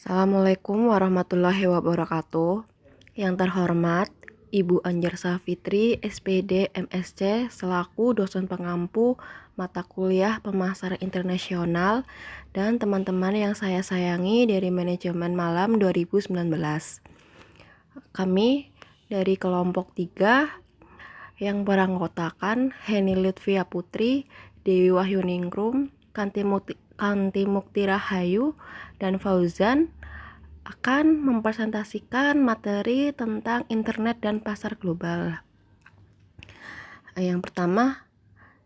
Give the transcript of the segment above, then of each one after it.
Assalamualaikum warahmatullahi wabarakatuh. Yang terhormat, Ibu Anjar Safitri, SPD, MSc, selaku dosen pengampu mata kuliah Pemasaran Internasional, dan teman-teman yang saya sayangi dari Manajemen Malam 2019. Kami dari kelompok 3 yang beranggotakan Heni Lutfia Putri, Dewi Wahyuningrum, Kanti Mukti Rahayu, dan Fauzan akan mempresentasikan materi tentang internet dan pasar global. Yang pertama,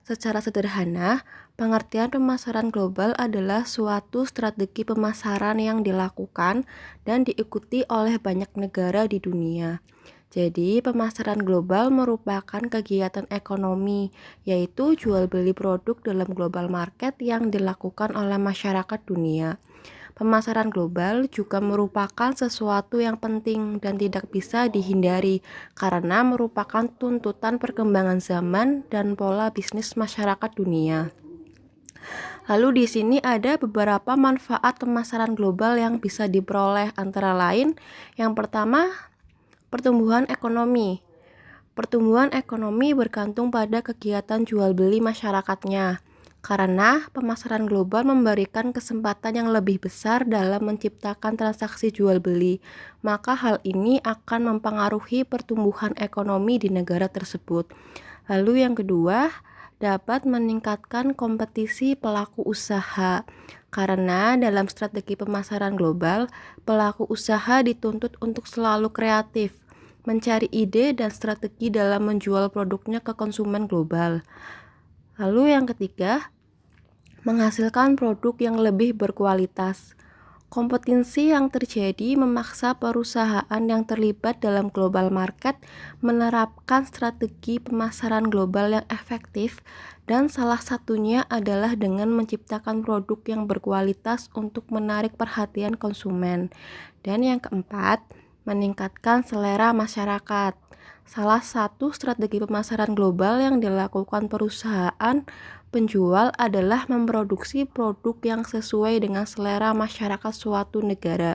secara sederhana, pengertian pemasaran global adalah suatu strategi pemasaran yang dilakukan dan diikuti oleh banyak negara di dunia. Jadi, pemasaran global merupakan kegiatan ekonomi, yaitu jual beli produk dalam global market yang dilakukan oleh masyarakat dunia. Pemasaran global juga merupakan sesuatu yang penting dan tidak bisa dihindari karena merupakan tuntutan perkembangan zaman dan pola bisnis masyarakat dunia. Lalu di sini ada beberapa manfaat pemasaran global yang bisa diperoleh, antara lain yang pertama, pertumbuhan ekonomi. Pertumbuhan ekonomi bergantung pada kegiatan jual beli masyarakatnya. Karena pemasaran global memberikan kesempatan yang lebih besar dalam menciptakan transaksi jual beli, maka hal ini akan mempengaruhi pertumbuhan ekonomi di negara tersebut. Lalu yang kedua, dapat meningkatkan kompetisi pelaku usaha. Karena dalam strategi pemasaran global, pelaku usaha dituntut untuk selalu kreatif, mencari ide dan strategi dalam menjual produknya ke konsumen global. Lalu yang ketiga, menghasilkan produk yang lebih berkualitas. Kompetisi yang terjadi memaksa perusahaan yang terlibat dalam global market menerapkan strategi pemasaran global yang efektif, dan salah satunya adalah dengan menciptakan produk yang berkualitas untuk menarik perhatian konsumen. Dan yang keempat, meningkatkan selera masyarakat. Salah satu strategi pemasaran global yang dilakukan perusahaan penjual adalah memproduksi produk yang sesuai dengan selera masyarakat suatu negara.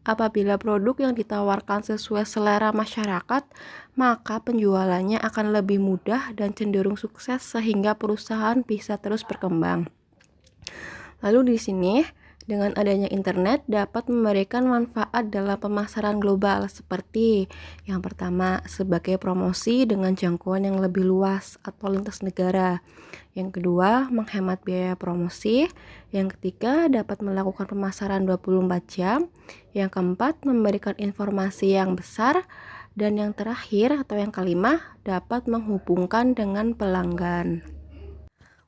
Apabila produk yang ditawarkan sesuai selera masyarakat, maka penjualannya akan lebih mudah dan cenderung sukses sehingga perusahaan bisa terus berkembang. Lalu di sini, dengan adanya internet dapat memberikan manfaat dalam pemasaran global seperti yang pertama, sebagai promosi dengan jangkauan yang lebih luas atau lintas negara. Yang kedua, menghemat biaya promosi. Yang ketiga, dapat melakukan pemasaran 24 jam. Yang keempat, memberikan informasi yang besar. Dan yang terakhir atau yang kelima, dapat menghubungkan dengan pelanggan.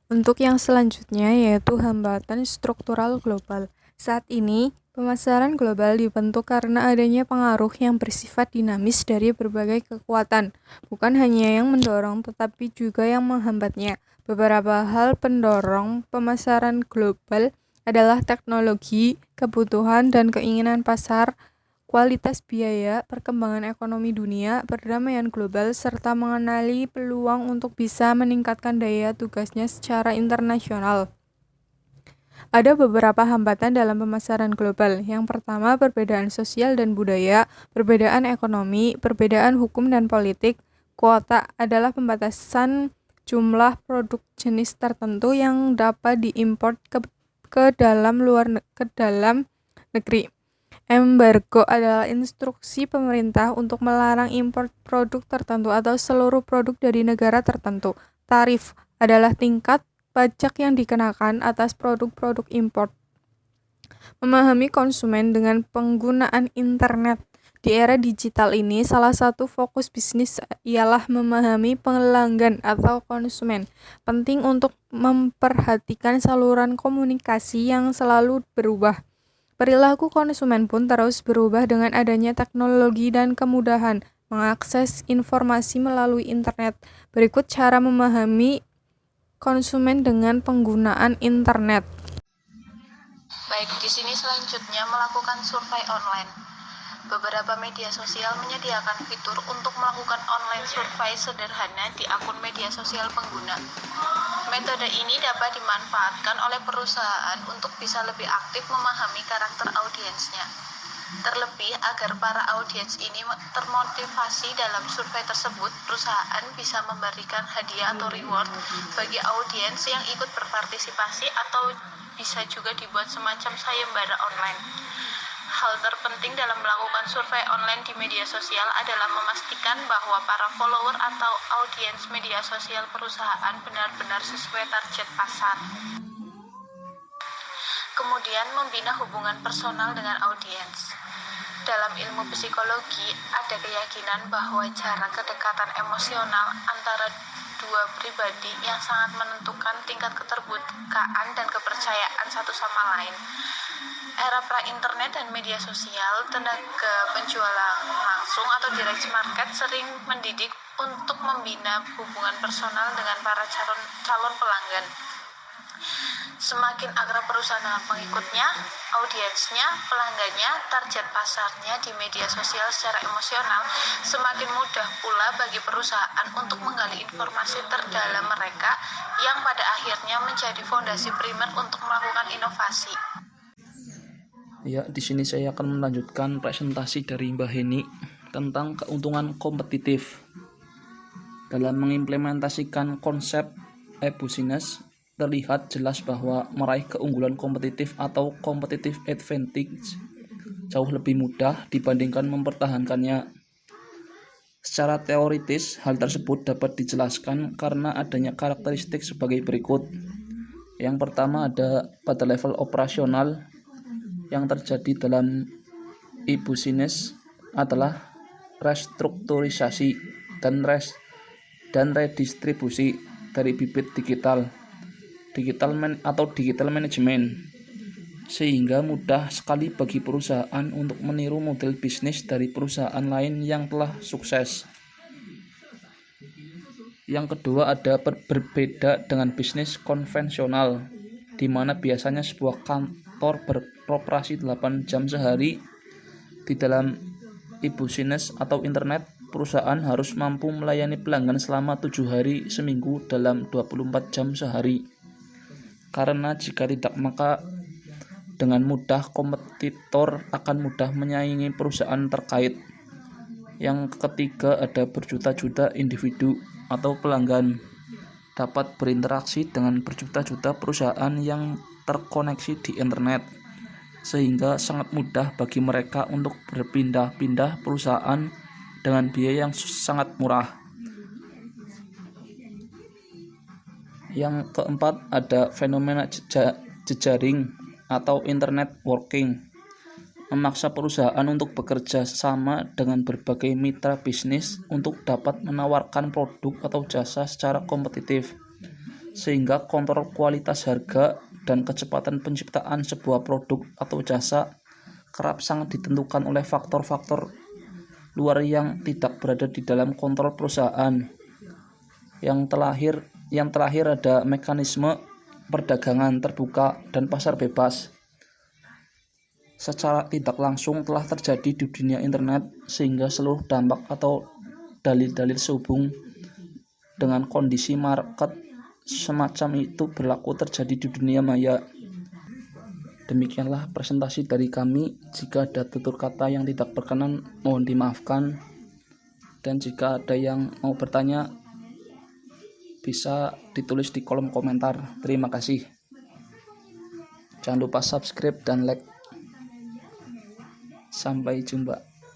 Untuk yang selanjutnya yaitu hambatan struktural global. Saat ini, pemasaran global dibentuk karena adanya pengaruh yang bersifat dinamis dari berbagai kekuatan, bukan hanya yang mendorong tetapi juga yang menghambatnya. Beberapa hal pendorong pemasaran global adalah teknologi, kebutuhan dan keinginan pasar, kualitas biaya, perkembangan ekonomi dunia, perdamaian global, serta mengenali peluang untuk bisa meningkatkan daya tugasnya secara internasional. Ada beberapa hambatan dalam pemasaran global. Yang pertama, perbedaan sosial dan budaya, perbedaan ekonomi, perbedaan hukum dan politik. Kuota adalah pembatasan jumlah produk jenis tertentu yang dapat diimpor ke dalam negeri. Embargo adalah instruksi pemerintah untuk melarang impor produk tertentu atau seluruh produk dari negara tertentu. Tarif adalah tingkat pajak yang dikenakan atas produk-produk impor. Memahami konsumen dengan penggunaan internet. Di era digital ini, salah satu fokus bisnis ialah memahami pelanggan atau konsumen. Penting untuk memperhatikan saluran komunikasi yang selalu berubah. Perilaku konsumen pun terus berubah dengan adanya teknologi dan kemudahan mengakses informasi melalui internet. Berikut cara memahami konsumen dengan penggunaan internet. Baik, di sini selanjutnya melakukan survei online. Beberapa media sosial menyediakan fitur untuk melakukan online survei sederhana di akun media sosial pengguna. Metode ini dapat dimanfaatkan oleh perusahaan untuk bisa lebih aktif memahami karakter audiensnya. Terlebih, agar para audiens ini termotivasi dalam survei tersebut, perusahaan bisa memberikan hadiah atau reward bagi audiens yang ikut berpartisipasi, atau bisa juga dibuat semacam sayembara online. Hal terpenting dalam melakukan survei online di media sosial adalah memastikan bahwa para follower atau audiens media sosial perusahaan benar-benar sesuai target pasar. Kemudian, membina hubungan personal dengan audiens. Dalam ilmu psikologi, ada keyakinan bahwa jarak kedekatan emosional antara dua pribadi yang sangat menentukan tingkat keterbukaan dan kepercayaan satu sama lain. Era pra-internet dan media sosial, tenaga penjualan langsung atau direct market sering mendidik untuk membina hubungan personal dengan para calon pelanggan. Semakin akrab perusahaan dengan pengikutnya, audiensnya, pelanggannya, target pasarnya di media sosial secara emosional, semakin mudah pula bagi perusahaan untuk menggali informasi terdalam mereka yang pada akhirnya menjadi fondasi primer untuk melakukan inovasi. Ya, di sini saya akan melanjutkan presentasi dari Mbak Heni tentang keuntungan kompetitif. Dalam mengimplementasikan konsep e-business, terlihat jelas bahwa meraih keunggulan kompetitif atau competitive advantage jauh lebih mudah dibandingkan mempertahankannya. Secara teoritis, hal tersebut dapat dijelaskan karena adanya karakteristik sebagai berikut. Yang pertama ada pada level operasional. Yang terjadi dalam e-business adalah restrukturisasi dan redistribusi dari bibit digital management, sehingga mudah sekali bagi perusahaan untuk meniru model bisnis dari perusahaan lain yang telah sukses. Yang kedua ada berbeda dengan bisnis konvensional, di mana biasanya sebuah kantor beroperasi 8 jam sehari. Di dalam e-business atau internet, perusahaan harus mampu melayani pelanggan selama 7 hari seminggu dalam 24 jam sehari. Karena jika tidak, maka dengan mudah kompetitor akan mudah menyaingi perusahaan terkait. Yang ketiga ada berjuta-juta individu atau pelanggan dapat berinteraksi dengan berjuta-juta perusahaan yang terkoneksi di internet, sehingga sangat mudah bagi mereka untuk berpindah-pindah perusahaan dengan biaya yang sangat murah. Yang keempat ada fenomena jejaring atau internet working, memaksa perusahaan untuk bekerja sama dengan berbagai mitra bisnis untuk dapat menawarkan produk atau jasa secara kompetitif, sehingga kontrol kualitas harga dan kecepatan penciptaan sebuah produk atau jasa kerap sangat ditentukan oleh faktor-faktor luar yang tidak berada di dalam kontrol perusahaan. Yang terakhir ada mekanisme perdagangan terbuka dan pasar bebas. Secara tidak langsung telah terjadi di dunia internet, sehingga seluruh dampak atau dalil-dalil sehubung dengan kondisi market semacam itu berlaku terjadi di dunia maya. Demikianlah presentasi dari kami. Jika ada tutur kata yang tidak berkenan, mohon dimaafkan. Dan jika ada yang mau bertanya, bisa ditulis di kolom komentar. Terima kasih. Jangan lupa subscribe dan like. Sampai jumpa.